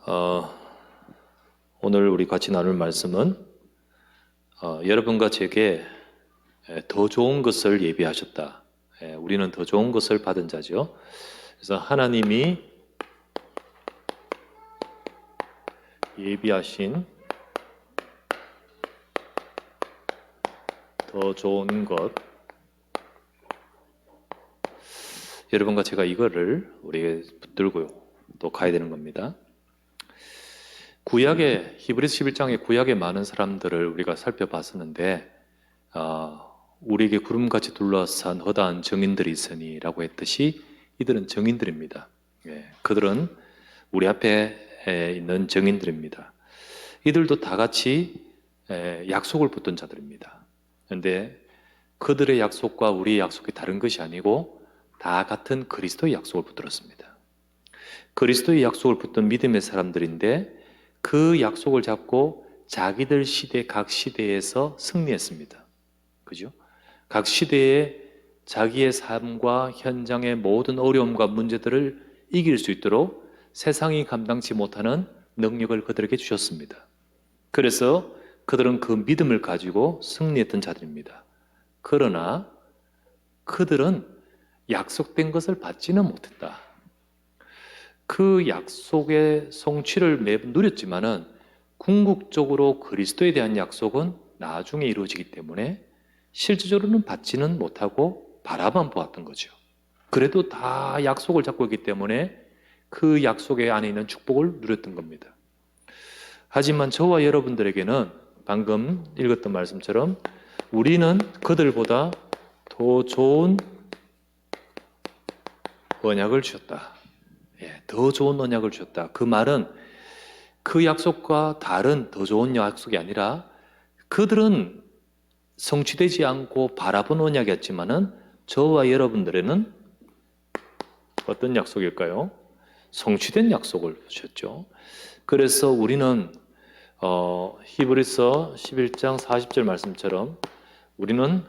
어, 오늘 우리 같이 나눌 말씀은 여러분과 제게 더 좋은 것을 예비하셨다. 우리는 더 좋은 것을 받은 자죠. 그래서 하나님이 예비하신 더 좋은 것, 여러분과 제가 이거를 우리에게 붙들고 또 가야 되는 겁니다. 구약의 히브리서 11장의 구약의 많은 사람들을 우리가 살펴봤었는데 우리에게 구름같이 둘러싼 허다한 정인들이 있으니라고 했듯이 이들은 정인들입니다. 그들은 우리 앞에 있는 정인들입니다. 이들도 다 같이 약속을 붙든 자들입니다. 그런데 그들의 약속과 우리의 약속이 다른 것이 아니고 다 같은 그리스도의 약속을 붙들었습니다. 그리스도의 약속을 붙든 믿음의 사람들인데 그 약속을 잡고 자기들 시대 각 시대에서 승리했습니다. 그죠? 각 시대에 자기의 삶과 현장의 모든 어려움과 문제들을 이길 수 있도록 세상이 감당치 못하는 능력을 그들에게 주셨습니다. 그래서 그들은 그 믿음을 가지고 승리했던 자들입니다. 그러나 그들은 약속된 것을 받지는 못했다. 그 약속의 성취를 매번 누렸지만은 궁극적으로 그리스도에 대한 약속은 나중에 이루어지기 때문에 실질적으로는 받지는 못하고 바라만 보았던 거죠. 그래도 다 약속을 잡고 있기 때문에 그 약속의 안에 있는 축복을 누렸던 겁니다. 하지만 저와 여러분들에게는 방금 읽었던 말씀처럼 우리는 그들보다 더 좋은 언약을 주셨다. 더 좋은 언약을 주셨다. 그 말은 그 약속과 다른 더 좋은 약속이 아니라 그들은 성취되지 않고 바라본 언약이었지만은 저와 여러분들에는 어떤 약속일까요? 성취된 약속을 주셨죠. 그래서 우리는 히브리서 11장 40절 말씀처럼 우리는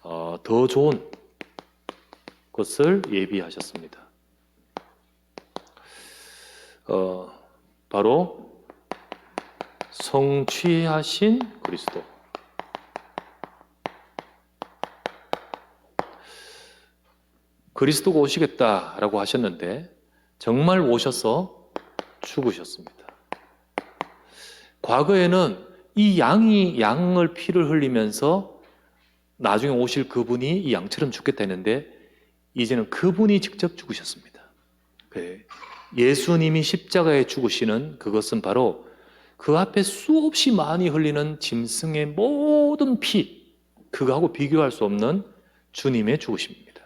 더 좋은 것을 예비하셨습니다. 바로 성취하신 그리스도. 그리스도가 오시겠다라고 하셨는데 정말 오셔서 죽으셨습니다. 과거에는 이 양을 피를 흘리면서 나중에 오실 그분이 이 양처럼 죽겠다 했는데 이제는 그분이 직접 죽으셨습니다. 예수님이 십자가에 죽으시는 그것은 바로 그 앞에 수없이 많이 흘리는 짐승의 모든 피, 그거하고 비교할 수 없는 주님의 죽으심입니다.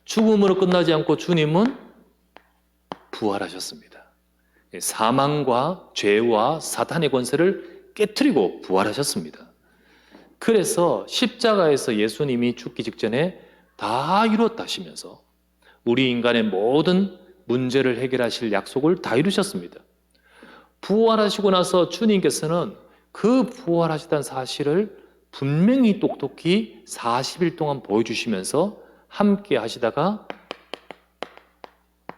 죽음으로 끝나지 않고 주님은 부활하셨습니다. 사망과 죄와 사탄의 권세를 깨트리고 부활하셨습니다. 그래서 십자가에서 예수님이 죽기 직전에 다 이루었다 하시면서 우리 인간의 모든 문제를 해결하실 약속을 다 이루셨습니다. 부활하시고 나서 주님께서는 그 부활하시다는 사실을 분명히 똑똑히 40일 동안 보여주시면서 함께 하시다가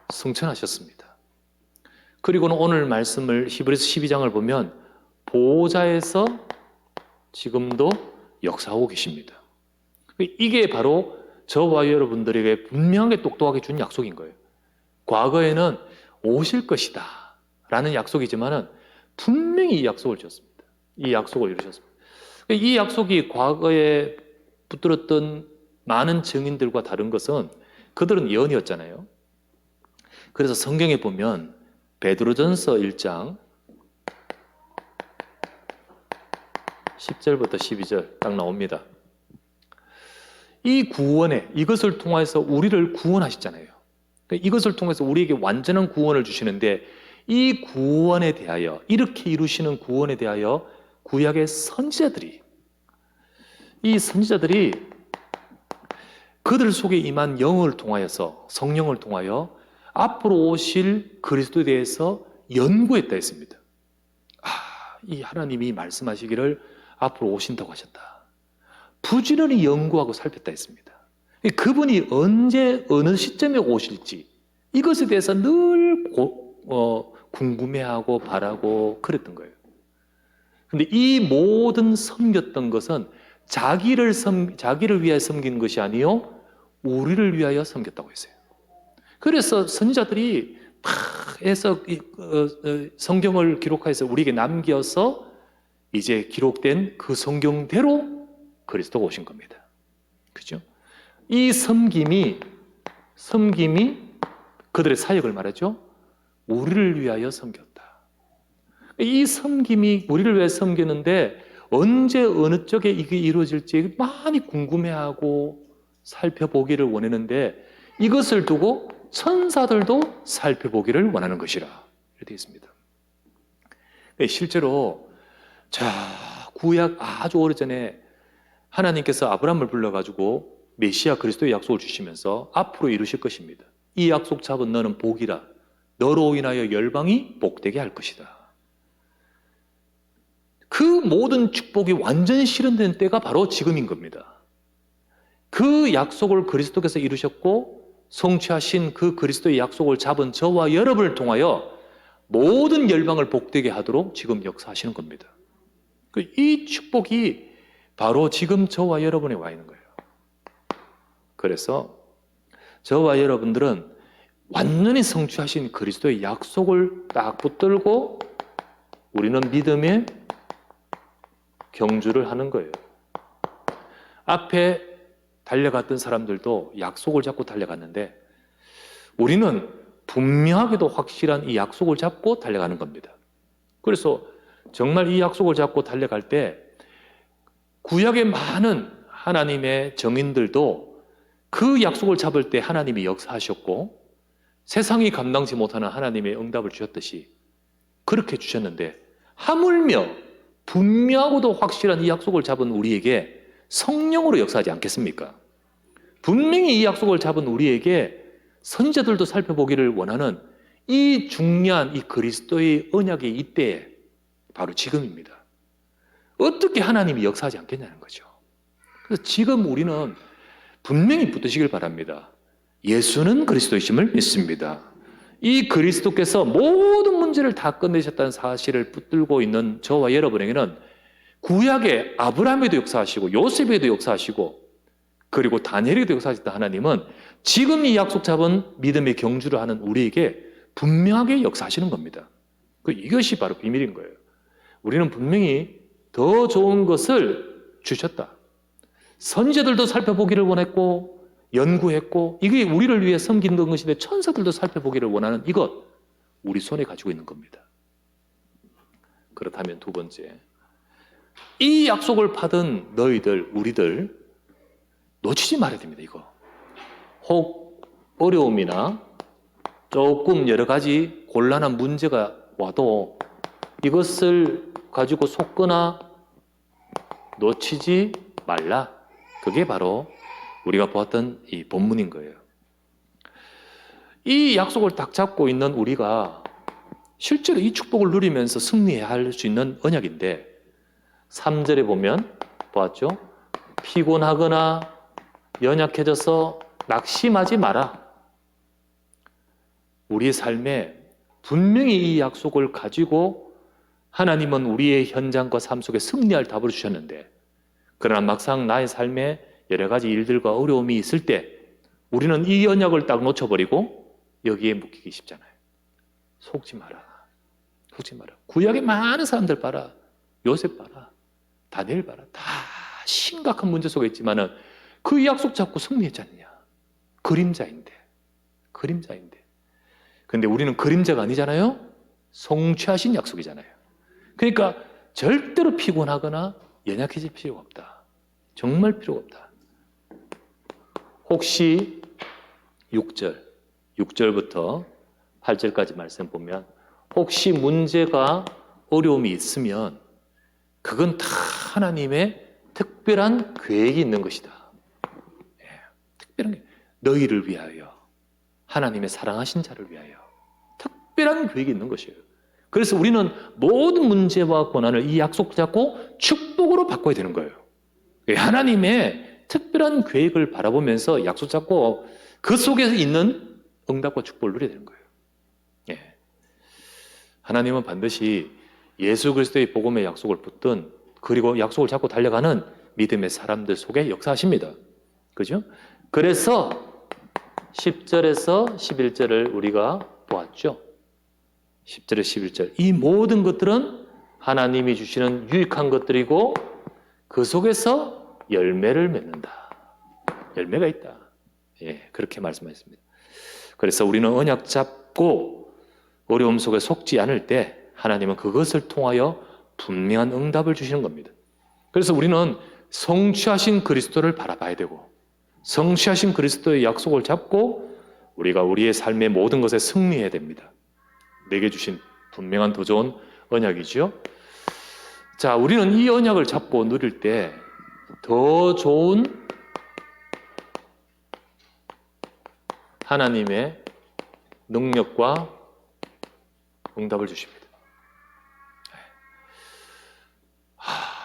승천하셨습니다. 그리고는 오늘 말씀을 히브리서 12장을 보면 보호자에서 지금도 역사하고 계십니다. 이게 바로 저와 여러분들에게 분명하게 똑똑하게 준 약속인 거예요. 과거에는 오실 것이다 라는 약속이지만은 분명히 이 약속을 주셨습니다. 이 약속을 이루셨습니다. 이 약속이 과거에 붙들었던 많은 증인들과 다른 것은 그들은 예언이었잖아요. 그래서 성경에 보면 베드로전서 1장 10절부터 12절 딱 나옵니다. 이 구원에 이것을 통해서 우리를 구원하시잖아요. 이것을 통해서 우리에게 완전한 구원을 주시는데 이 구원에 대하여 이렇게 이루시는 구원에 대하여 구약의 선지자들이 이 선지자들이 그들 속에 임한 영을 통하여서 성령을 통하여 앞으로 오실 그리스도에 대해서 연구했다 했습니다. 이 하나님이 말씀하시기를 앞으로 오신다고 하셨다. 부지런히 연구하고 살폈다 했습니다. 그분이 언제 어느 시점에 오실지 이것에 대해서 늘 궁금해하고 바라고 그랬던 거예요. 근데 이 모든 섬겼던 것은 자기를 위하여 섬긴 것이 아니요 우리를 위하여 섬겼다고 했어요. 그래서 선지자들이 막 해서 성경을 기록해서 우리에게 남겨서 이제 기록된 그 성경대로 그리스도가 오신 겁니다. 그죠? 이 섬김이 그들의 사역을 말하죠. 우리를 위하여 섬겼다. 이 섬김이 우리를 위해 섬기는데 언제 어느 쪽에 이게 이루어질지 많이 궁금해하고 살펴보기를 원했는데 이것을 두고 천사들도 살펴보기를 원하는 것이라 이렇게 되어 있습니다. 실제로 구약 아주 오래전에 하나님께서 아브라함을 불러가지고 메시아 그리스도의 약속을 주시면서 앞으로 이루실 것입니다. 이 약속 잡은 너는 복이라 너로 인하여 열방이 복되게 할 것이다. 그 모든 축복이 완전히 실현된 때가 바로 지금인 겁니다. 그 약속을 그리스도께서 이루셨고 성취하신 그 그리스도의 약속을 잡은 저와 여러분을 통하여 모든 열방을 복되게 하도록 지금 역사하시는 겁니다. 이 축복이 바로 지금 저와 여러분에 와 있는 거예요. 그래서 저와 여러분들은 완전히 성취하신 그리스도의 약속을 딱 붙들고 우리는 믿음의 경주를 하는 거예요. 앞에 달려갔던 사람들도 약속을 잡고 달려갔는데 우리는 분명하게도 확실한 이 약속을 잡고 달려가는 겁니다. 그래서 정말 이 약속을 잡고 달려갈 때 구약의 많은 하나님의 정인들도 그 약속을 잡을 때 하나님이 역사하셨고 세상이 감당치 못하는 하나님의 응답을 주셨듯이 그렇게 주셨는데 하물며 분명하고도 확실한 이 약속을 잡은 우리에게 성령으로 역사하지 않겠습니까? 분명히 이 약속을 잡은 우리에게 선지자들도 살펴보기를 원하는 이 중요한 이 그리스도의 언약의 이때에 바로 지금입니다. 어떻게 하나님이 역사하지 않겠냐는 거죠. 그래서 지금 우리는 분명히 붙드시길 바랍니다. 예수는 그리스도이심을 믿습니다. 이 그리스도께서 모든 문제를 다 끝내셨다는 사실을 붙들고 있는 저와 여러분에게는 구약의 아브라함에도 역사하시고 요셉에도 역사하시고 그리고 다니엘에도 역사하셨던 하나님은 지금 이 약속 잡은 믿음의 경주를 하는 우리에게 분명하게 역사하시는 겁니다. 이것이 바로 비밀인 거예요. 우리는 분명히 더 좋은 것을 주셨다. 선지자들도 살펴보기를 원했고 연구했고 이게 우리를 위해 섬기는 것인데 천사들도 살펴보기를 원하는 이것 우리 손에 가지고 있는 겁니다. 그렇다면 두 번째, 이 약속을 받은 너희들, 우리들 놓치지 말아야 됩니다. 이거 혹 어려움이나 조금 여러 가지 곤란한 문제가 와도 이것을 가지고 속거나 놓치지 말라. 그게 바로 우리가 보았던 이 본문인 거예요. 이 약속을 딱 잡고 있는 우리가 실제로 이 축복을 누리면서 승리해야 할 수 있는 언약인데 3절에 보면 보았죠? 피곤하거나 연약해져서 낙심하지 마라. 우리의 삶에 분명히 이 약속을 가지고 하나님은 우리의 현장과 삶 속에 승리할 답을 주셨는데 그러나 막상 나의 삶에 여러 가지 일들과 어려움이 있을 때 우리는 이 언약을 딱 놓쳐버리고 여기에 묶이기 쉽잖아요. 속지 마라. 속지 마라. 구약의 많은 사람들 봐라. 요셉 봐라. 다니엘 봐라. 다 심각한 문제 속에 있지만은 그 약속 잡고 승리했지 않느냐. 그림자인데. 근데 우리는 그림자가 아니잖아요. 성취하신 약속이잖아요. 그러니까 절대로 피곤하거나 연약해질 필요가 없다. 정말 필요가 없다. 혹시 6절부터 8절까지 말씀 보면 혹시 문제가 어려움이 있으면 그건 다 하나님의 특별한 계획이 있는 것이다. 특별한 게 너희를 위하여 하나님의 사랑하신 자를 위하여 특별한 계획이 있는 것이에요. 그래서 우리는 모든 문제와 고난을 이 약속 잡고 축복으로 바꿔야 되는 거예요. 하나님의 특별한 계획을 바라보면서 약속 잡고 그 속에 있는 응답과 축복을 누려야 되는 거예요. 하나님은 반드시 예수 그리스도의 복음의 약속을 붙든 그리고 약속을 잡고 달려가는 믿음의 사람들 속에 역사하십니다. 그죠? 그래서 10절에서 11절을 우리가 보았죠. 10절에서 11절. 이 모든 것들은 하나님이 주시는 유익한 것들이고 그 속에서 열매를 맺는다. 열매가 있다. 예, 그렇게 말씀하셨습니다. 그래서 우리는 언약 잡고 어려움 속에 속지 않을 때 하나님은 그것을 통하여 분명한 응답을 주시는 겁니다. 그래서 우리는 성취하신 그리스도를 바라봐야 되고 성취하신 그리스도의 약속을 잡고 우리가 우리의 삶의 모든 것에 승리해야 됩니다. 내게 주신 분명한 더 좋은 언약이죠. 자, 우리는 이 언약을 잡고 누릴 때 더 좋은 하나님의 능력과 응답을 주십니다.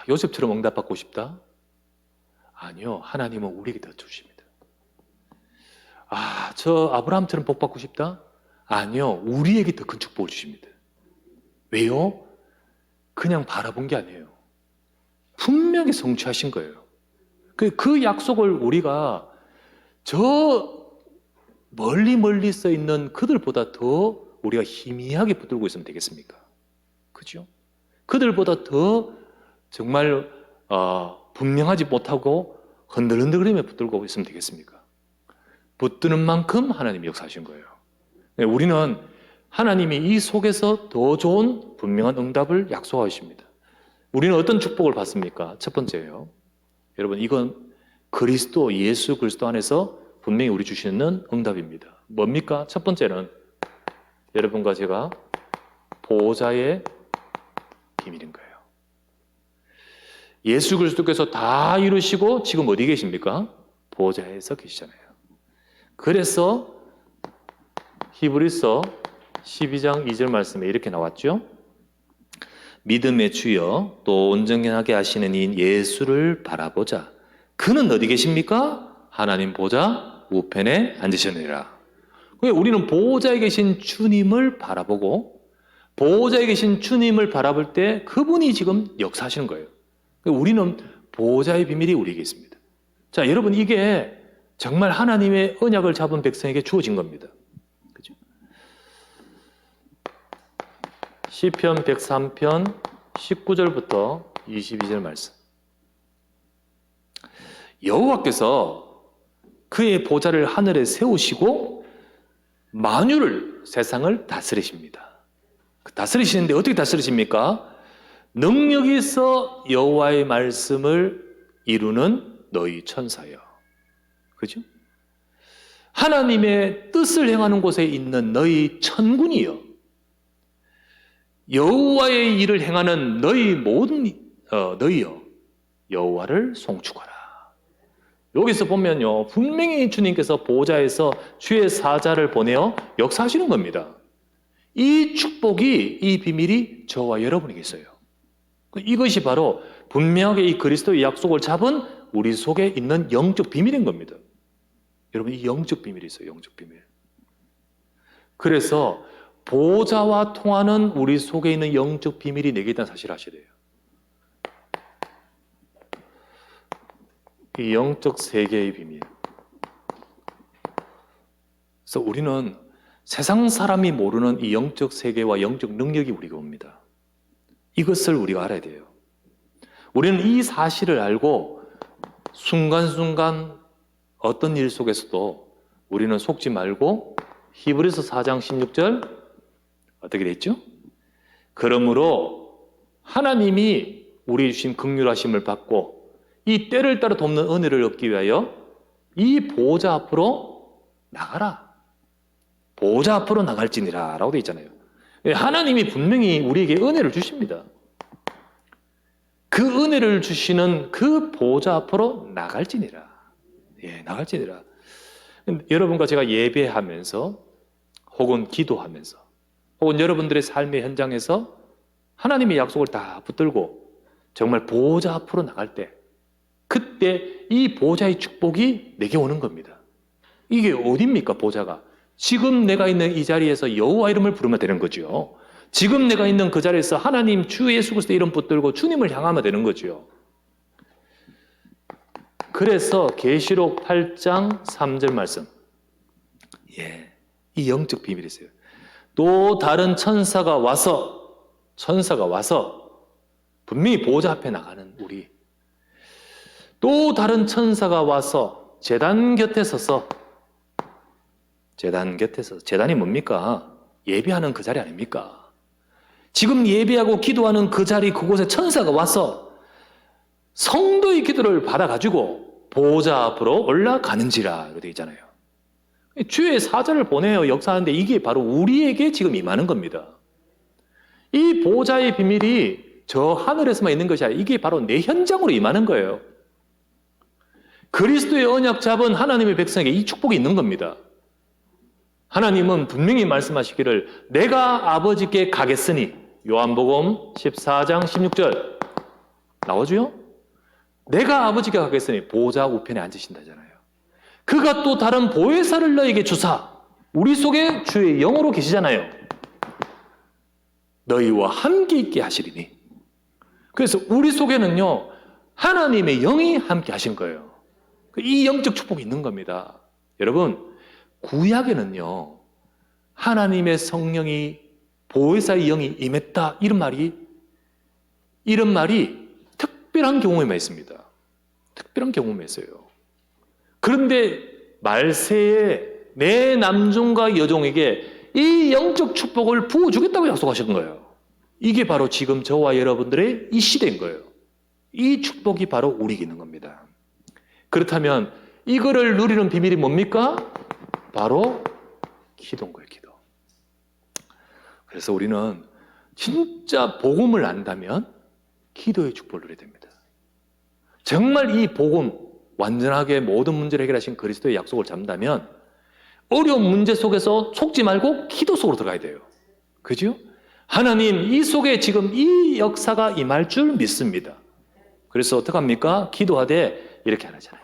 요셉처럼 응답받고 싶다? 아니요. 하나님은 우리에게 더 주십니다. 저 아브라함처럼 복받고 싶다? 아니요. 우리에게 더 큰 축복을 주십니다. 왜요? 그냥 바라본 게 아니에요. 분명히 성취하신 거예요. 그 약속을 우리가 저 멀리 써 있는 그들보다 더 우리가 희미하게 붙들고 있으면 되겠습니까? 그죠? 그들보다 더 정말 분명하지 못하고 흔들흔들거리며 붙들고 있으면 되겠습니까? 붙드는 만큼 하나님이 역사하신 거예요. 우리는 하나님이 이 속에서 더 좋은 분명한 응답을 약속하십니다. 우리는 어떤 축복을 받습니까? 첫 번째예요. 여러분, 이건 그리스도, 예수 그리스도 안에서 분명히 우리 주시는 응답입니다. 뭡니까? 첫 번째는 여러분과 제가 보호자의 비밀인 거예요. 예수 그리스도께서 다 이루시고 지금 어디 계십니까? 보호자에서 계시잖아요. 그래서 히브리서 12장 2절 말씀에 이렇게 나왔죠. 믿음의 주여 또 온전하게 하시는 이인 예수를 바라보자. 그는 어디 계십니까? 하나님 보좌 우편에 앉으셨느니라. 우리는 보호자에 계신 주님을 바라보고 보호자에 계신 주님을 바라볼 때 그분이 지금 역사하시는 거예요. 우리는 보호자의 비밀이 우리에게 있습니다. 자, 여러분, 이게 정말 하나님의 언약을 잡은 백성에게 주어진 겁니다. 그죠? 시편 103편 19절부터 22절 말씀. 여호와께서 그의 보좌를 하늘에 세우시고 만유를, 세상을 다스리십니다. 다스리시는데 어떻게 다스리십니까? 능력이 있어 여호와의 말씀을 이루는 너희 천사여. 그죠? 하나님의 뜻을 행하는 곳에 있는 너희 천군이여. 여호와의 일을 행하는 너희 모든 너희여 여호와를 송축하라. 여기서 보면요, 분명히 주님께서 보호자에서 주의 사자를 보내어 역사하시는 겁니다. 이 축복이, 이 비밀이 저와 여러분에게 있어요. 이것이 바로 분명하게 이 그리스도의 약속을 잡은 우리 속에 있는 영적 비밀인 겁니다. 여러분, 이 영적 비밀이 있어요. 영적 비밀. 그래서 보호자와 통하는 우리 속에 있는 영적 비밀이 내게 있다는 사실을 아셔야 돼요. 이 영적 세계의 비밀. 그래서 우리는 세상 사람이 모르는 이 영적 세계와 영적 능력이 우리가 옵니다. 이것을 우리가 알아야 돼요. 우리는 이 사실을 알고 순간순간 어떤 일 속에서도 우리는 속지 말고 히브리서 4장 16절 어떻게 됐죠? 그러므로 하나님이 우리 주신 긍휼하심을 받고 이 때를 따라 돕는 은혜를 얻기 위하여 이 보호자 앞으로 나가라. 보호자 앞으로 나갈지니라 라고 되어 있잖아요. 하나님이 분명히 우리에게 은혜를 주십니다. 그 은혜를 주시는 그 보호자 앞으로 나갈지니라. 예, 나갈지니라. 여러분과 제가 예배하면서 혹은 기도하면서 혹은 여러분들의 삶의 현장에서 하나님의 약속을 다 붙들고 정말 보호자 앞으로 나갈 때 그때 이 보호자의 축복이 내게 오는 겁니다. 이게 어디입니까, 보호자가? 지금 내가 있는 이 자리에서 여호와 이름을 부르면 되는 거죠. 지금 내가 있는 그 자리에서 하나님 주 예수 그리스도 이름 붙들고 주님을 향하면 되는 거죠. 그래서 계시록 8장 3절 말씀, 이 영적 비밀이 있어요. 또 다른 천사가 와서 분명히 보호자 앞에 나가는 우리, 또 다른 천사가 와서 제단 곁에 서서, 제단이 뭡니까? 예배하는 그 자리 아닙니까? 지금 예배하고 기도하는 그 자리, 그곳에 천사가 와서 성도의 기도를 받아가지고 보호자 앞으로 올라가는지라 이렇게 되어 있잖아요. 주의 사자를 보내어 역사하는데 이게 바로 우리에게 지금 임하는 겁니다. 이 보호자의 비밀이 저 하늘에서만 있는 것이 아니라 이게 바로 내 현장으로 임하는 거예요. 그리스도의 언약 잡은 하나님의 백성에게 이 축복이 있는 겁니다. 하나님은 분명히 말씀하시기를 내가 아버지께 가겠으니, 요한복음 14장 16절 나오죠? 내가 아버지께 가겠으니 보호자 우편에 앉으신다잖아요. 그가 또 다른 보혜사를 너에게 주사, 우리 속에 주의 영으로 계시잖아요. 너희와 함께 있게 하시리니. 그래서 우리 속에는요, 하나님의 영이 함께 하신 거예요. 이 영적 축복이 있는 겁니다. 여러분, 구약에는요, 하나님의 성령이 보혜사의 영이 임했다 이런 말이 특별한 경우에만 있습니다. 특별한 경우에만 있어요. 그런데 말세에 내 남종과 여종에게 이 영적 축복을 부어주겠다고 약속하신 거예요. 이게 바로 지금 저와 여러분들의 이 시대인 거예요. 이 축복이 바로 우리에게 있는 겁니다. 그렇다면 이거를 누리는 비밀이 뭡니까? 바로 기도인 거예요, 기도. 그래서 우리는 진짜 복음을 안다면 기도의 축복을 누려야 됩니다. 정말 이 복음, 완전하게 모든 문제를 해결하신 그리스도의 약속을 잡는다면 어려운 문제 속에서 속지 말고 기도 속으로 들어가야 돼요. 그죠? 하나님, 이 속에 지금 이 역사가 임할 줄 믿습니다. 그래서 어떡합니까? 기도하되 이렇게 하잖아요.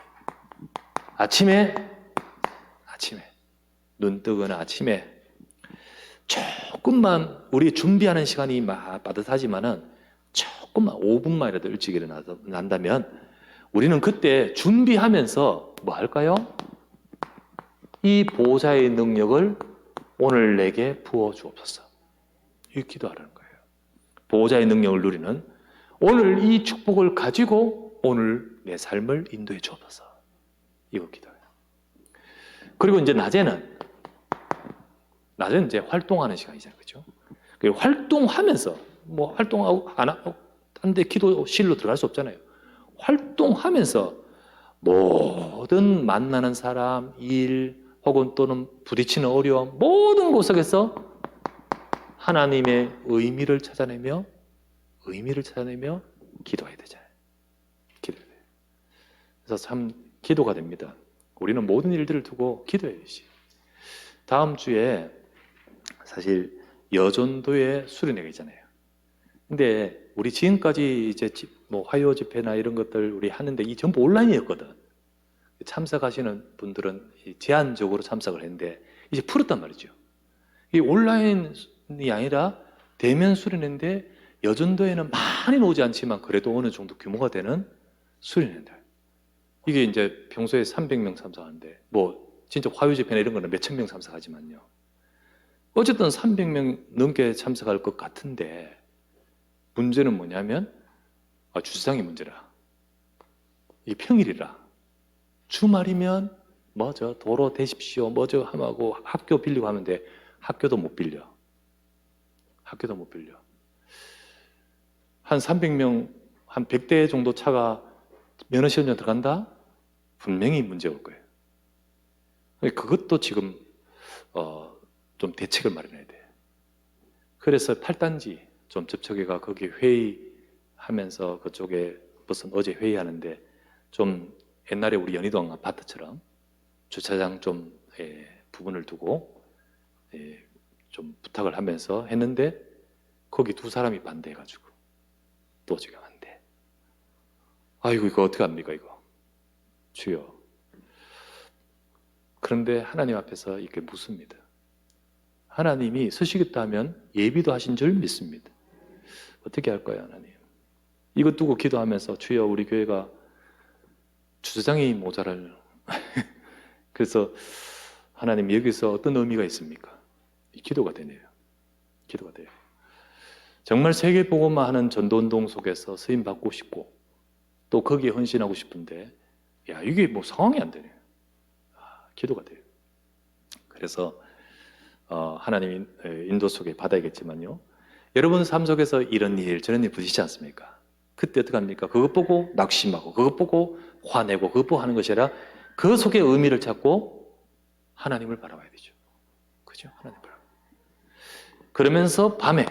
아침에 눈 뜨거나 아침에 조금만 우리 준비하는 시간이 빠듯하지만은 조금만 5분만이라도 일찍 일어난다면 우리는 그때 준비하면서 뭐 할까요? 이 보호자의 능력을 오늘 내게 부어 주옵소서. 이 기도하라는 거예요. 보호자의 능력을 누리는 오늘 이 축복을 가지고 오늘 내 삶을 인도해 주옵소서. 이거 기도해요. 그리고 이제 낮에는 이제 활동하는 시간이잖아요. 그죠? 활동하면서, 활동하고, 딴 데 기도실로 들어갈 수 없잖아요. 활동하면서 모든 만나는 사람, 일, 혹은 또는 부딪히는 어려움, 모든 곳에서 하나님의 의미를 찾아내며 기도해야 되잖아요. 기도해야 돼요. 그래서 참 기도가 됩니다. 우리는 모든 일들을 두고 기도해야지. 다음 주에 사실 여전도의 수련회가 있잖아요. 근데 우리 지금까지 이제 화요 집회나 이런 것들 우리 하는데 이 전부 온라인이었거든. 참석하시는 분들은 제한적으로 참석을 했는데 이제 풀었단 말이죠. 이 온라인이 아니라 대면 수련회인데 여전도에는 많이 오지 않지만 그래도 어느 정도 규모가 되는 수련회들. 이게 이제 평소에 300명 참석하는데 진짜 화요 집회나 이런 거는 몇천 명 참석하지만요. 어쨌든 300명 넘게 참석할 것 같은데 문제는 뭐냐면 주차장이 문제라. 이 평일이라. 주말이면 도로 대십시오. 하고 학교 빌리고 하는데 학교도 못 빌려. 한 300명, 한 100대 정도 차가 면허 시험장 들어간다? 분명히 문제 올 거예요. 그것도 지금 좀 대책을 마련해야 돼. 그래서 8단지 좀 접촉해가 거기 회의하면서 그쪽에 무슨 어제 회의하는데 좀 옛날에 우리 연희동 아파트처럼 주차장 좀 부분을 두고 좀 부탁을 하면서 했는데 거기 두 사람이 반대해가지고 또 지금 안 돼. 아이고 이거 어떻게 합니까 이거. 주여. 그런데 하나님 앞에서 이렇게 묻습니다. 하나님이 쓰시겠다 하면 예비도 하신 줄 믿습니다. 어떻게 할까요, 하나님? 이것 두고 기도하면서 주여 우리 교회가 주차장이 모자라요. 그래서 하나님 여기서 어떤 의미가 있습니까? 기도가 되네요. 기도가 돼요. 정말 세계복음화 하는 전도운동 속에서 쓰임 받고 싶고 또 거기에 헌신하고 싶은데 야 이게 뭐 상황이 안 되네요. 기도가 돼요. 그래서 하나님 인도 속에 받아야겠지만요. 여러분 삶 속에서 이런 일 저런 일 부딪히지 않습니까? 그때 어떻게 합니까? 그것 보고 낙심하고 그것 보고 화내고 그것 보고 하는 것이 아니라 그 속에 의미를 찾고 하나님을 바라봐야 되죠. 그죠? 하나님 바라봐. 그러면서 밤에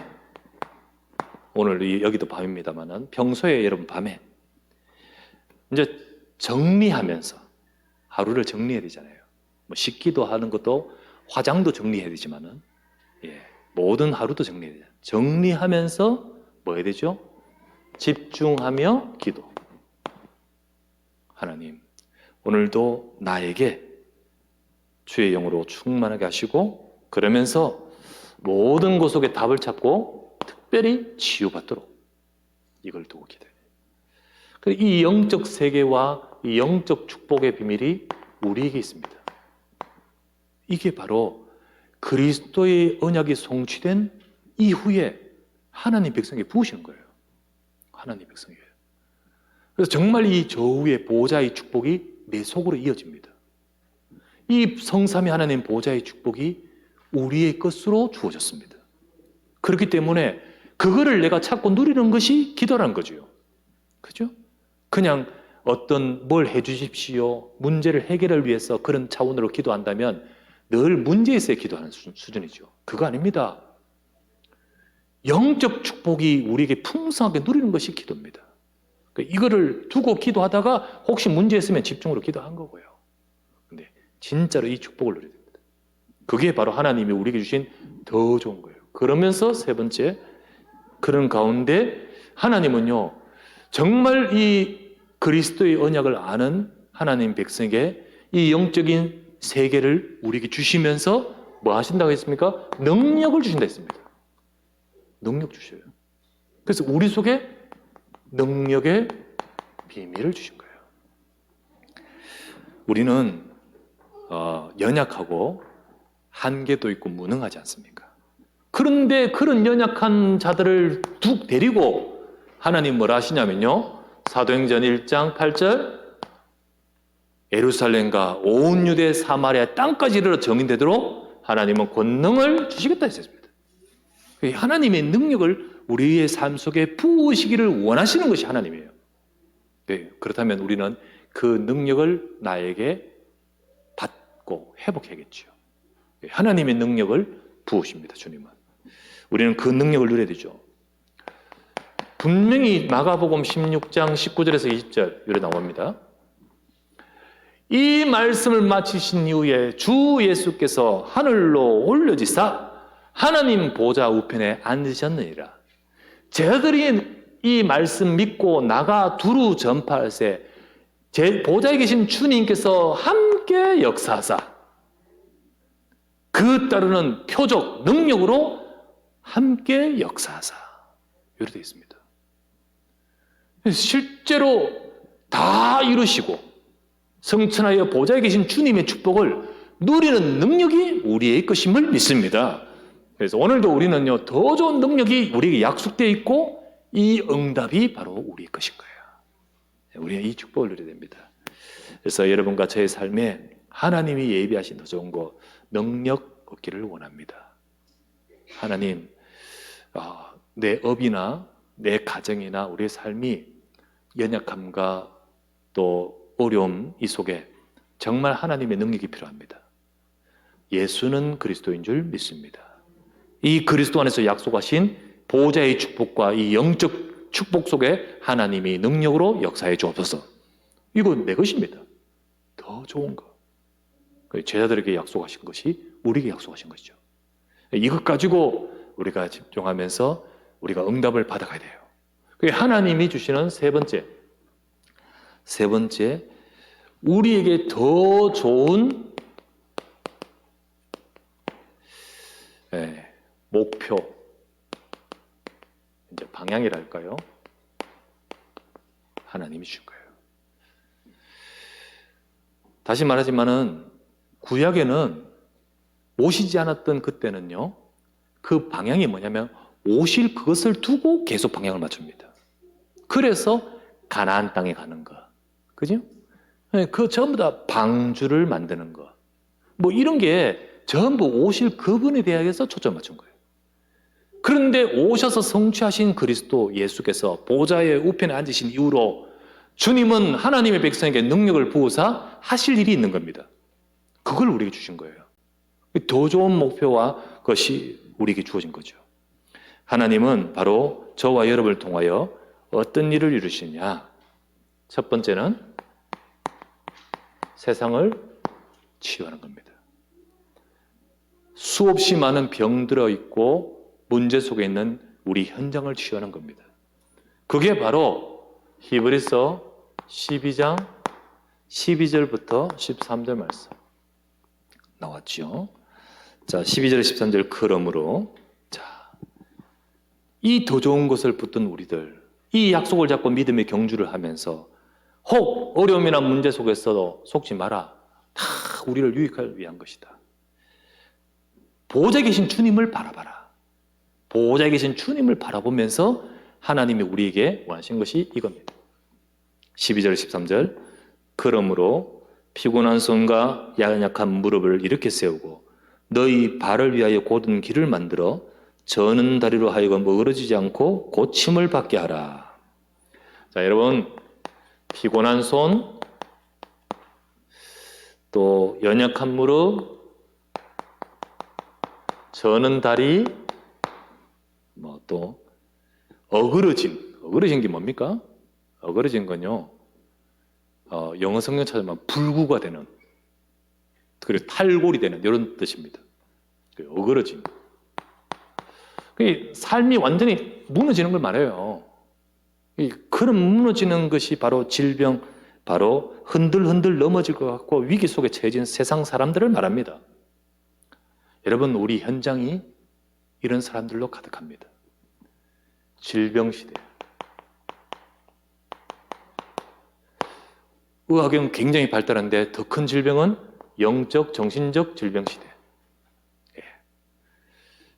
오늘 여기도 밤입니다만은 평소에 여러분 밤에 이제 정리하면서 하루를 정리해야 되잖아요. 뭐 씻기도 하는 것도 화장도 정리해야 되지만은 모든 하루도 정리해야 되잖아요. 정리하면서 뭐 해야 되죠? 집중하며 기도. 하나님, 오늘도 나에게 주의 영으로 충만하게 하시고 그러면서 모든 것 속에 답을 찾고 특별히 치유받도록 이걸 두고 기도해요. 이 영적 세계와 이 영적 축복의 비밀이 우리에게 있습니다. 이게 바로 그리스도의 언약이 성취된 이후에 하나님 백성에게 부으시는 거예요. 하나님 백성에게. 그래서 정말 이 저우의 보좌의 축복이 내 속으로 이어집니다. 이 성삼위 하나님 보좌의 축복이 우리의 것으로 주어졌습니다. 그렇기 때문에 그거를 내가 찾고 누리는 것이 기도라는 거죠. 그죠? 그냥 어떤 뭘 해주십시오, 문제를 해결을 위해서 그런 차원으로 기도한다면 늘 문제에 있어야 기도하는 수준이죠. 그거 아닙니다. 영적 축복이 우리에게 풍성하게 누리는 것이 기도입니다. 이거를 두고 기도하다가 혹시 문제 있으면 집중으로 기도한 거고요. 근데 진짜로 이 축복을 누려야 됩니다. 그게 바로 하나님이 우리에게 주신 더 좋은 거예요. 그러면서 세 번째, 그런 가운데 하나님은요, 정말 이 그리스도의 언약을 아는 하나님 백성에게 이 영적인 세계를 우리에게 주시면서 뭐 하신다고 했습니까? 능력을 주신다 했습니다. 능력 주셔요. 그래서 우리 속에 능력의 비밀을 주신 거예요. 우리는 연약하고 한계도 있고 무능하지 않습니까? 그런데 그런 연약한 자들을 툭 데리고 하나님 뭐라 하시냐면요, 사도행전 1장 8절 예루살렘과 온 유대 사마리아 땅까지 이르러 정인되도록 하나님은 권능을 주시겠다 했습니다. 하나님의 능력을 우리의 삶 속에 부으시기를 원하시는 것이 하나님이에요. 그렇다면 우리는 그 능력을 나에게 받고 회복해야겠죠. 하나님의 능력을 부으십니다, 주님은. 우리는 그 능력을 누려야 되죠. 분명히 마가복음 16장 19절에서 20절 이렇게 나옵니다. 이 말씀을 마치신 이후에 주 예수께서 하늘로 올려지사 하나님 보좌 우편에 앉으셨느니라. 저들이 이 말씀 믿고 나가 두루 전파할세 제 보좌에 계신 주님께서 함께 역사하사 그 따르는 표적 능력으로 함께 역사하사 이렇게 되어 있습니다. 실제로 다 이루시고 성천하여 보좌에 계신 주님의 축복을 누리는 능력이 우리의 것임을 믿습니다. 그래서 오늘도 우리는요, 더 좋은 능력이 우리에게 약속되어 있고 이 응답이 바로 우리의 것인 거예요. 우리는 이 축복을 누려야 됩니다. 그래서 여러분과 저의 삶에 하나님이 예비하신 더 좋은 것, 능력 얻기를 원합니다. 하나님, 내 업이나 내 가정이나 우리의 삶이 연약함과 또 어려움 이 속에 정말 하나님의 능력이 필요합니다. 예수는 그리스도인 줄 믿습니다. 이 그리스도 안에서 약속하신 보좌의 축복과 이 영적 축복 속에 하나님이 능력으로 역사해 주옵소서. 이건 내 것입니다. 더 좋은 거. 제자들에게 약속하신 것이 우리에게 약속하신 것이죠. 이것 가지고 우리가 집중하면서 우리가 응답을 받아가야 돼요. 그게 하나님이 주시는 세 번째, 우리에게 더 좋은 목표, 이제 방향이랄까요? 하나님이 주신 거예요. 다시 말하지만은 구약에는 오시지 않았던 그때는요, 그 방향이 뭐냐면 오실 그것을 두고 계속 방향을 맞춥니다. 그래서 가나안 땅에 가는 거, 그죠? 그 전부 다 방주를 만드는 거, 뭐 이런 게 전부 오실 그분에 대해서 초점 맞춘 거예요. 그런데 오셔서 성취하신 그리스도 예수께서 보좌의 우편에 앉으신 이후로 주님은 하나님의 백성에게 능력을 부어서 하실 일이 있는 겁니다. 그걸 우리에게 주신 거예요. 더 좋은 목표와 그것이 우리에게 주어진 거죠. 하나님은 바로 저와 여러분을 통하여 어떤 일을 이루시냐? 첫 번째는 세상을 치유하는 겁니다. 수없이 많은 병들어 있고 문제 속에 있는 우리 현장을 치유하는 겁니다. 그게 바로 히브리서 12장 12절부터 13절 말씀 나왔죠. 자, 12절 13절 그러므로 자, 이 더 좋은 것을 붙든 우리들, 이 약속을 잡고 믿음의 경주를 하면서 혹 어려움이나 문제 속에서도 속지 마라. 다 우리를 유익하기 위한 것이다. 보좌에 계신 주님을 바라봐라. 보좌에 계신 주님을 바라보면서 하나님이 우리에게 원하신 것이 이겁니다. 12절 13절 그러므로 피곤한 손과 연약한 무릎을 이렇게 세우고 너희 발을 위하여 곧은 길을 만들어 저는 다리로 하여금 어그러지지 않고 고침을 받게 하라. 자, 여러분, 피곤한 손, 또 연약한 무릎, 저는 다리, 뭐 또 어그러진 게 뭡니까? 어그러진 건요, 영어 성경 찾으면 불구가 되는, 그리고 탈골이 되는 이런 뜻입니다. 어그러짐. 삶이 완전히 무너지는 걸 말해요. 그런 무너지는 것이 바로 질병, 바로 흔들흔들 넘어질 것 같고 위기 속에 처해진 세상 사람들을 말합니다. 여러분, 우리 현장이 이런 사람들로 가득합니다. 질병 시대. 의학은 굉장히 발달한데 더 큰 질병은 영적, 정신적 질병 시대.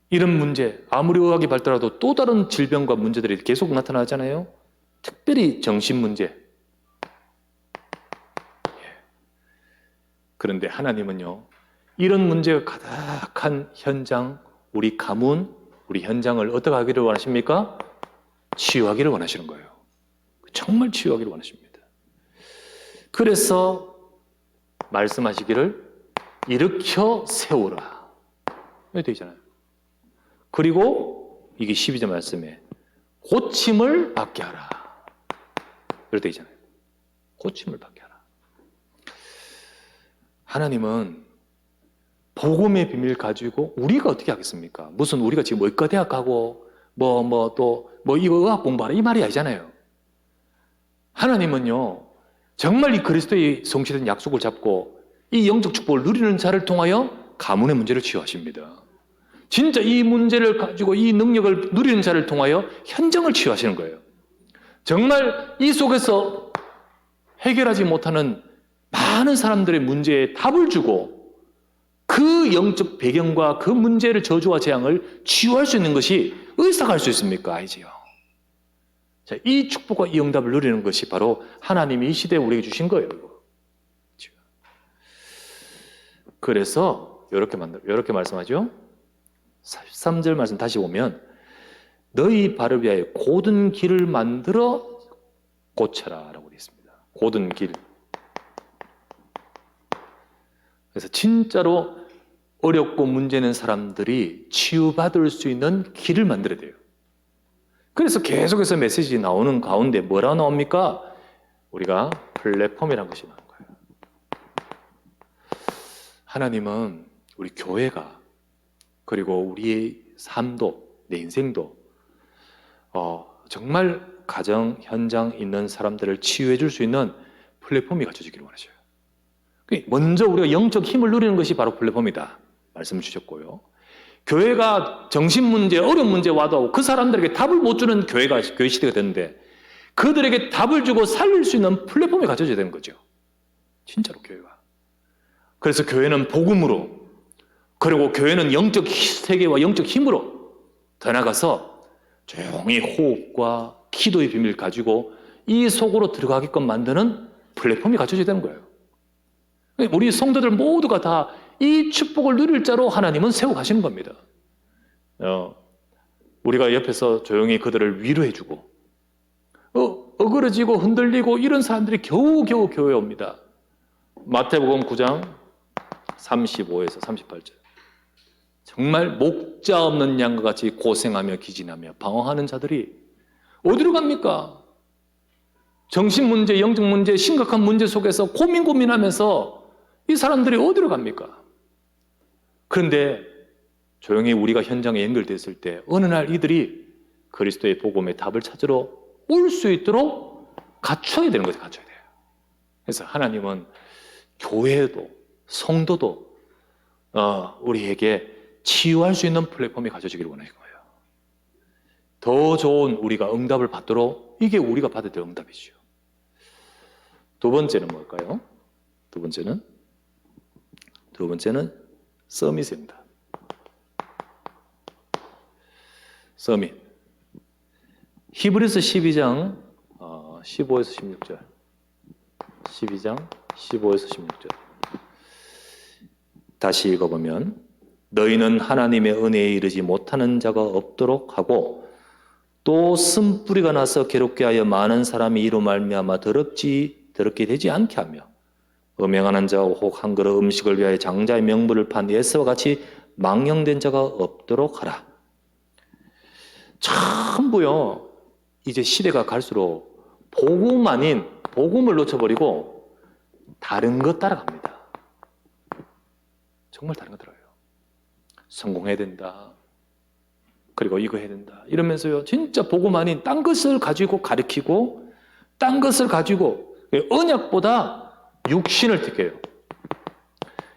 이런 문제, 아무리 의학이 발달해도 또 다른 질병과 문제들이 계속 나타나잖아요. 특별히 정신 문제. 그런데 하나님은요, 이런 문제가 가득한 현장, 우리 가문, 우리 현장을 어떻게 하기를 원하십니까? 치유하기를 원하시는 거예요. 정말 치유하기를 원하십니다. 그래서 말씀하시기를 일으켜 세우라. 이렇게 되어 있잖아요. 그리고 이게 12절 말씀에 고침을 받게 하라. 이렇게 되어 있잖아요. 고침을 받게 하라. 하나님은 복음의 비밀 가지고 우리가 어떻게 하겠습니까? 무슨 우리가 지금 의과대학 가고 이거 의학 공부하라 이 말이 아니잖아요. 하나님은요, 정말 이 그리스도의 성취된 약속을 잡고 이 영적 축복을 누리는 자를 통하여 가문의 문제를 치유하십니다. 진짜 이 문제를 가지고 이 능력을 누리는 자를 통하여 현장을 치유하시는 거예요. 정말 이 속에서 해결하지 못하는 많은 사람들의 문제에 답을 주고 그 영적 배경과 그 문제를 저주와 재앙을 치유할 수 있는 것이 의사가 할 수 있습니까? 아니지요. 자, 이 축복과 이 응답을 누리는 것이 바로 하나님이 이 시대에 우리에게 주신 거예요. 그래서 이렇게 말씀하죠. 13절 말씀 다시 보면 너희 발을 위하여 곧은 길을 만들어 고쳐라 라고 되어 있습니다. 곧은 길. 그래서 진짜로 어렵고 문제는 사람들이 치유받을 수 있는 길을 만들어야 돼요. 그래서 계속해서 메시지 나오는 가운데 뭐라고 나옵니까? 우리가 플랫폼이라는 것이 나오는 거예요. 하나님은 우리 교회가, 그리고 우리의 삶도, 내 인생도 정말 가정, 현장 있는 사람들을 치유해 줄 수 있는 플랫폼이 갖춰지기를 원하셔요. 먼저 우리가 영적 힘을 누리는 것이 바로 플랫폼이다 말씀 주셨고요. 교회가 정신 문제, 어려운 문제 와도 그 사람들에게 답을 못 주는 교회 시대가 됐는데 그들에게 답을 주고 살릴 수 있는 플랫폼이 갖춰져야 되는 거죠. 진짜로 교회가. 그래서 교회는 복음으로, 그리고 교회는 영적 세계와 영적 힘으로 더 나가서 조용히 호흡과 기도의 비밀을 가지고 이 속으로 들어가게끔 만드는 플랫폼이 갖춰져야 되는 거예요. 우리 성도들 모두가 다 이 축복을 누릴 자로 하나님은 세워 가시는 겁니다. 우리가 옆에서 조용히 그들을 위로해주고 어그러지고 흔들리고 이런 사람들이 겨우겨우 교회에 옵니다. 마태복음 9장 35에서 38절. 정말 목자 없는 양과 같이 고생하며 기진하며 방황하는 자들이 어디로 갑니까? 정신 문제, 영적 문제, 심각한 문제 속에서 고민하면서 이 사람들이 어디로 갑니까? 그런데 조용히 우리가 현장에 연결됐을 때 어느 날 이들이 그리스도의 복음의 답을 찾으러 올 수 있도록 갖춰야 되는 거죠. 갖춰야 돼요. 그래서 하나님은 교회도 성도도 우리에게 치유할 수 있는 플랫폼이 가져지기를 원하는 거예요. 더 좋은 우리가 응답을 받도록 이게 우리가 받아야 될 응답이죠. 두 번째는 뭘까요? 두 번째는 서밋입니다. 서밋. 히브리서 12장 15에서 16절. 12장 15에서 16절. 다시 읽어보면 너희는 하나님의 은혜에 이르지 못하는 자가 없도록 하고 또 쓴뿌리가 나서 괴롭게 하여 많은 사람이 이로 말미암아 더럽게 되지 않게 하며 음행하는 자와 혹 한 그릇 음식을 위하여 장자의 명분을 판 에서와 같이 망령된 자가 없도록 하라. 전부요, 이제 시대가 갈수록 복음 아닌 복음을 놓쳐버리고 다른 것 따라갑니다. 정말 다른 거 들어요. 성공해야 된다. 그리고 이거 해야 된다. 이러면서요, 진짜 복음 아닌 딴 것을 가지고 가르치고 딴 것을 가지고 언약보다 육신을 택해요.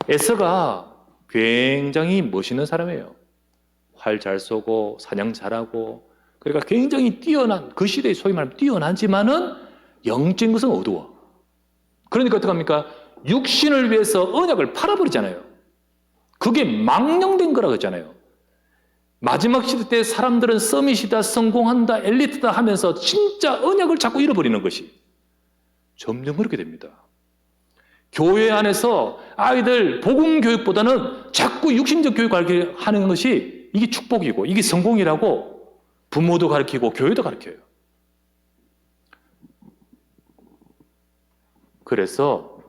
에서가 굉장히 멋있는 사람이에요. 활 잘 쏘고 사냥 잘하고 그러니까 굉장히 뛰어난 그 시대의 소위 말하면 뛰어나지만은 영적인 것은 어두워. 그러니까 어떡합니까? 육신을 위해서 언약을 팔아버리잖아요. 그게 망령된 거라고 했잖아요. 마지막 시대 때 사람들은 서밋이다, 성공한다, 엘리트다 하면서 진짜 언약을 자꾸 잃어버리는 것이 점점 그렇게 됩니다. 교회 안에서 아이들 복음 교육보다는 자꾸 육신적 교육을 하는 것이 이게 축복이고 이게 성공이라고 부모도 가르치고 교회도 가르쳐요. 그래서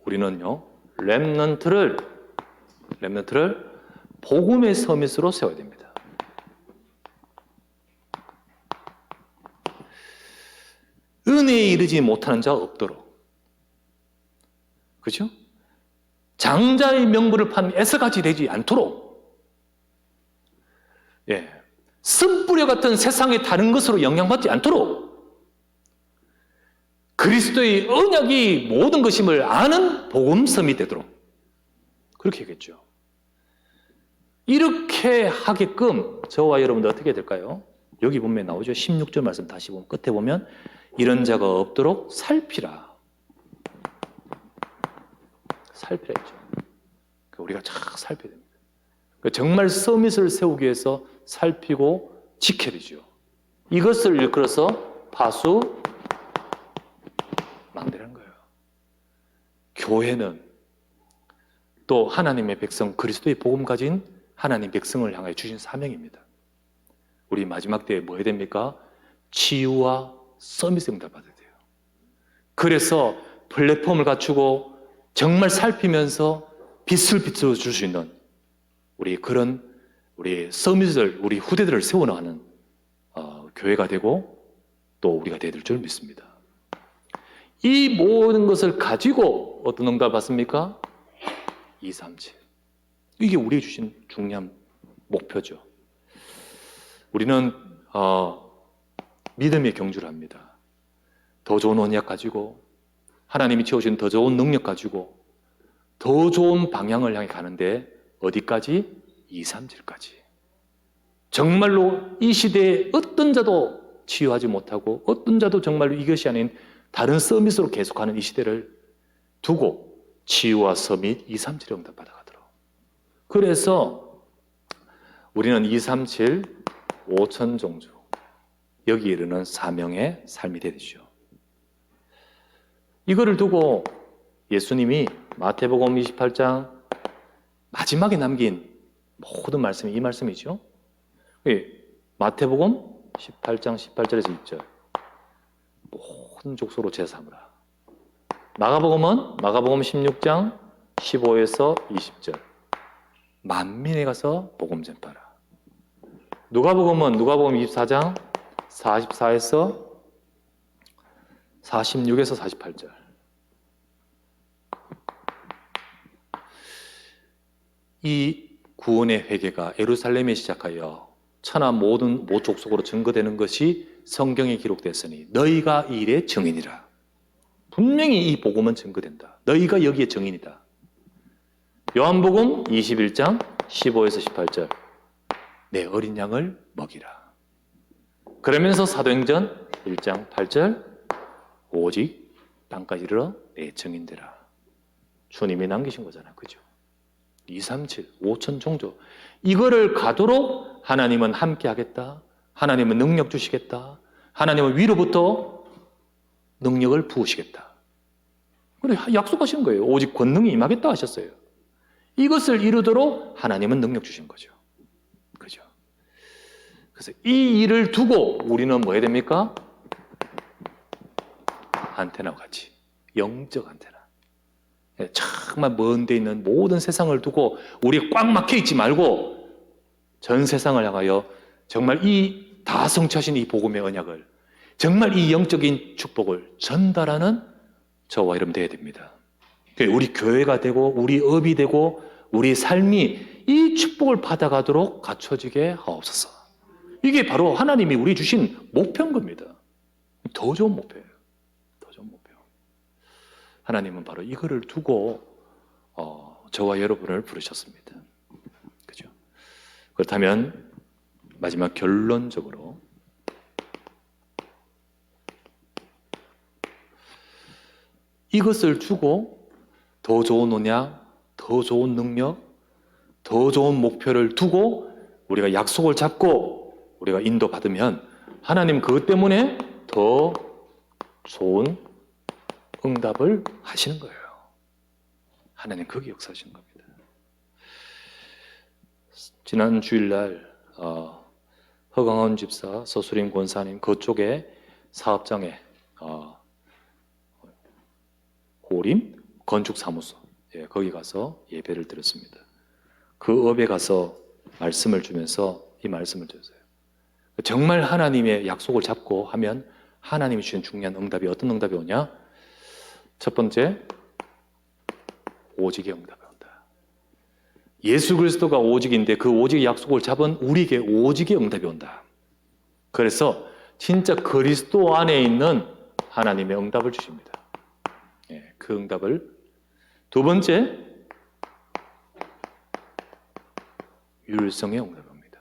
우리는요, 렘넌트를 복음의 서밋으로 세워야 됩니다. 은혜에 이르지 못하는 자가 없도록. 그렇죠? 장자의 명분을 판 에서같이 되지 않도록, 쓴뿌려 같은 세상의 다른 것으로 영향받지 않도록 그리스도의 언약이 모든 것임을 아는 복음섬이 되도록 그렇게 하겠죠. 이렇게 하게끔 저와 여러분들 어떻게 해야 될까요? 여기 보면 나오죠. 16절 말씀 다시 보면 끝에 보면 이런 자가 없도록 살피라. 살피라 했죠. 우리가 잘 살펴야 됩니다. 정말 서밋을 세우기 위해서 살피고 지켜야 되죠. 이것을 일컬어서 파수 망대라는 거예요. 교회는 또 하나님의 백성, 그리스도의 복음 가진 하나님 백성을 향해 주신 사명입니다. 우리 마지막 때에 뭐 해야 됩니까? 치유와 서밋의 응답을 받아야 돼요. 그래서 플랫폼을 갖추고 정말 살피면서 빛을 비춰 줄 수 있는 우리 서밋을, 우리 후대들을 세워나가는 교회가 되고 또 우리가 되야 될 줄 믿습니다. 이 모든 것을 가지고 어떤 응답을 받습니까? 237. 이게 우리에게 주신 중요한 목표죠. 우리는 믿음의 경주를 합니다. 더 좋은 언약 가지고 하나님이 채워주신 더 좋은 능력 가지고 더 좋은 방향을 향해 가는데 어디까지? 2, 3절까지. 정말로 이 시대에 어떤 자도 치유하지 못하고 어떤 자도 정말로 이것이 아닌 다른 서밋으로 계속하는 이 시대를 두고 치유와 서밋 2, 3절에 응답받아가도록. 그래서 우리는 2, 3, 7, 5천 종주 여기 이르는 사명의 삶이 되죠. 이거를 두고 예수님이 마태복음 28장 마지막에 남긴 모든 말씀이 이 말씀이죠. 마태복음 18장 18절에서 2절 모든 족속으로 제사하라. 마가복음 16장 15에서 20절 만민에 가서 복음 전파라. 누가복음 24장 44에서 46에서 48절. 이 구원의 회개가 예루살렘에 시작하여 천하 모든 족속으로 증거되는 것이 성경에 기록됐으니 너희가 이 일의 증인이라. 분명히 이 복음은 증거된다. 너희가 여기에 증인이다. 요한복음 21장 15에서 18절 내 어린 양을 먹이라. 그러면서 사도행전 1장 8절 오직 땅까지 이르러 내 증인되라. 주님이 남기신 거잖아. 그죠? 2, 3, 7, 5천 종조. 이거를 가도록 하나님은 함께 하겠다. 하나님은 능력 주시겠다. 하나님은 위로부터 능력을 부으시겠다. 그래, 약속하신 거예요. 오직 권능이 임하겠다 하셨어요. 이것을 이루도록 하나님은 능력 주신 거죠. 그죠? 그래서 이 일을 두고 우리는 뭐 해야 됩니까? 안테나와 같이. 영적 안테나. 정말 먼 데 있는 모든 세상을 두고 우리 꽉 막혀 있지 말고 전 세상을 향하여 정말 이 다 성취하신 이 복음의 언약을 정말 이 영적인 축복을 전달하는 저와 여러분 되어야 됩니다. 우리 교회가 되고 우리 업이 되고 우리 삶이 이 축복을 받아가도록 갖춰지게 하옵소서. 이게 바로 하나님이 우리 주신 목표인 겁니다. 더 좋은 목표예요. 더 좋은 목표. 하나님은 바로 이거를 두고 저와 여러분을 부르셨습니다. 그죠? 그렇다면 마지막 결론적으로 이것을 두고 더 좋은 언약, 더 좋은 능력, 더 좋은 목표를 두고 우리가 약속을 잡고 우리가 인도받으면 하나님 그것 때문에 더 좋은 응답을 하시는 거예요. 하나님 거기 역사하시는 겁니다. 지난 주일날 허광원 집사, 서수림 권사님 그쪽에 사업장에 고림 건축사무소 거기 가서 예배를 드렸습니다. 그 업에 가서 말씀을 주면서 이 말씀을 드렸어요. 정말 하나님의 약속을 잡고 하면 하나님이 주신 중요한 응답이 어떤 응답이 오냐? 첫 번째, 오직의 응답이 온다. 예수 그리스도가 오직인데 그 오직의 약속을 잡은 우리에게 오직의 응답이 온다. 그래서 진짜 그리스도 안에 있는 하나님의 응답을 주십니다. 그 응답을. 두 번째, 유일성의 응답입니다.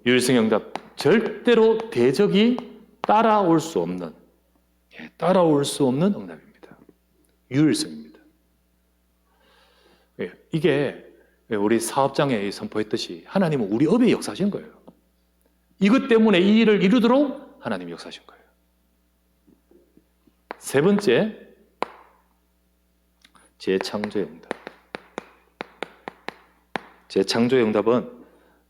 유일성의 응답, 절대로 대적이 따라올 수 없는 응답입니다. 유일성입니다. 이게 우리 사업장에 선포했듯이 하나님은 우리 업에 역사하신 거예요. 이것 때문에 이 일을 이루도록 하나님이 역사하신 거예요. 세 번째, 재창조의 응답. 재창조의 응답은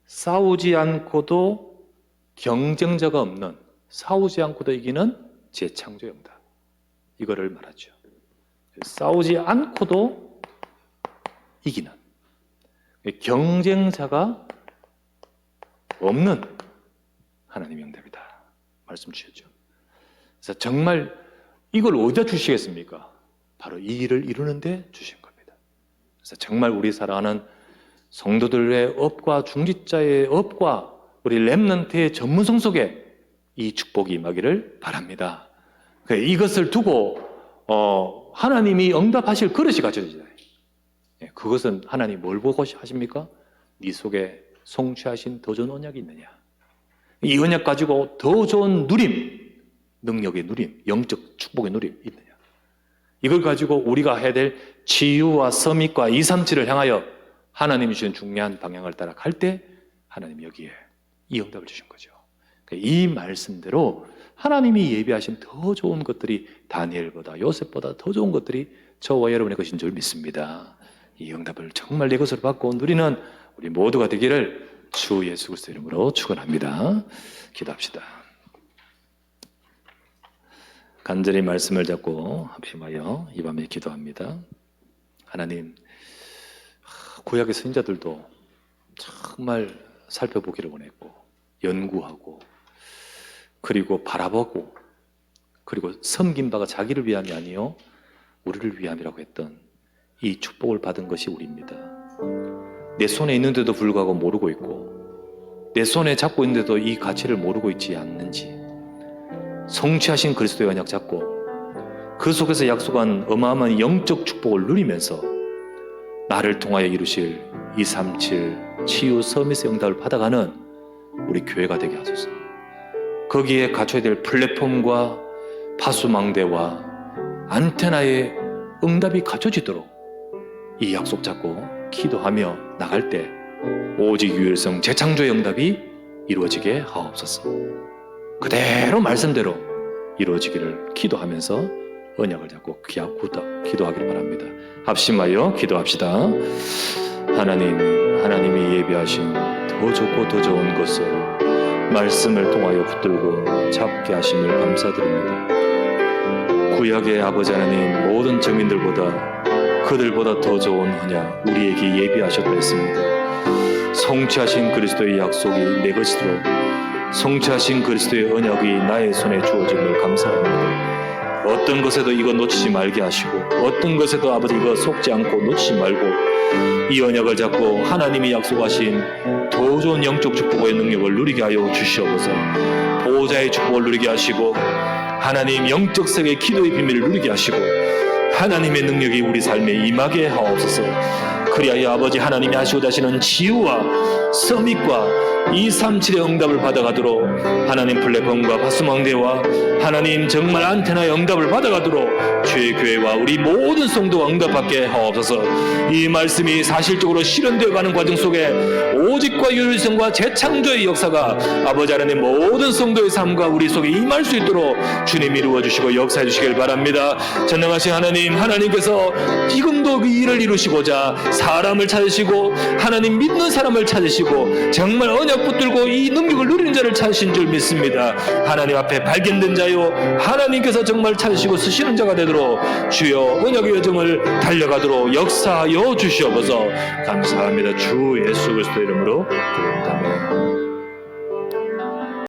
싸우지 않고도 경쟁자가 없는, 싸우지 않고도 이기는 재창조의 응답. 이거를 말하죠. 싸우지 않고도 이기는, 경쟁자가 없는 하나님의 응답이다. 말씀 주셨죠. 그래서 정말 이걸 어디다 주시겠습니까? 바로 이 일을 이루는데 주신 겁니다. 그래서 정말 우리 사랑하는 성도들의 업과 중직자의 업과 우리 렘넌트의 전문성 속에 이 축복이 임하기를 바랍니다. 이것을 두고 하나님이 응답하실 그릇이 갖춰져야 돼요. 그것은 하나님 뭘 보고 하십니까? 네 속에 성취하신 더 좋은 언약이 있느냐, 이 언약 가지고 더 좋은 누림, 능력의 누림, 영적 축복의 누림 있느냐, 이걸 가지고 우리가 해야 될 치유와 서밋과 237을 향하여 하나님이 주신 중요한 방향을 따라 갈 때 하나님이 여기에 이 응답을 주신 거죠. 이 말씀대로 하나님이 예비하신 더 좋은 것들이 다니엘보다 요셉보다 더 좋은 것들이 저와 여러분의 것인 줄 믿습니다. 이 응답을 정말 내 것으로 받고 누리는 우리 모두가 되기를 주 예수 그리스도 이름으로 축원합니다. 기도합시다. 간절히 말씀을 잡고 합심하여 이 밤에 기도합니다. 하나님, 구약의 선지자들도 정말 살펴보기를 원했고 연구하고 그리고 바라보고 그리고 섬긴 바가 자기를 위함이 아니요 우리를 위함이라고 했던 이 축복을 받은 것이 우리입니다. 내 손에 있는데도 불구하고 모르고 있고 내 손에 잡고 있는데도 이 가치를 모르고 있지 않는지, 성취하신 그리스도의 언약 잡고 그 속에서 약속한 어마어마한 영적 축복을 누리면서 나를 통하여 이루실 237 치유 서밋의 응답을 받아가는 우리 교회가 되게 하소서. 거기에 갖춰야 될 플랫폼과 파수망대와 안테나의 응답이 갖춰지도록 이 약속 잡고 기도하며 나갈 때 오직 유일성 재창조의 응답이 이루어지게 하옵소서. 그대로 말씀대로 이루어지기를 기도하면서 언약을 잡고 기도하기를 바랍니다. 합심하여 기도합시다. 하나님이 예비하신 더 좋고 더 좋은 것을 말씀을 통하여 붙들고 잡게 하심을 감사드립니다. 구약의 아버지 하나님, 모든 증인들보다 그들보다 더 좋은 언약 우리에게 예비하셨다 했습니다. 성취하신 그리스도의 약속이 내 것이도록 성취하신 그리스도의 언약이 나의 손에 주어짐을 감사합니다. 어떤 것에도 이거 놓치지 말게 하시고 어떤 것에도 아버지 이거 속지 않고 놓치지 말고 이 언약을 잡고 하나님이 약속하신 더 좋은 영적 축복의 능력을 누리게 하여 주시옵소서. 보호자의 축복을 누리게 하시고 하나님 영적 세계의 기도의 비밀을 누리게 하시고 하나님의 능력이 우리 삶에 임하게 하옵소서. 그리하여 아버지 하나님이 하시고자 하시는 치유와 서밋과 237의 응답을 받아가도록 하나님 플랫폼과 파수망대와 하나님 정말 안테나의 응답을 받아가도록 주의 교회와 우리 모든 성도가 응답받게 하옵소서. 이 말씀이 사실적으로 실현되어 가는 과정 속에 오직과 유일성과 재창조의 역사가 아버지 하나님 모든 성도의 삶과 우리 속에 임할 수 있도록 주님 이루어 주시고 역사해 주시길 바랍니다. 전능하신 하나님께서 지금도 그 일을 이루시고자 사람을 찾으시고 하나님 믿는 사람을 찾으시고 정말 언약 붙들고 이 능력을 누리는 자를 찾으신 줄 믿습니다. 하나님 앞에 발견된 자요 하나님께서 정말 찾으시고 쓰시는 자가 되도록 주여 언약의 여정을 달려가도록 역사하여 주시옵소서. 감사합니다. 주 예수 그리스도 이름으로 기도합니다. 아멘.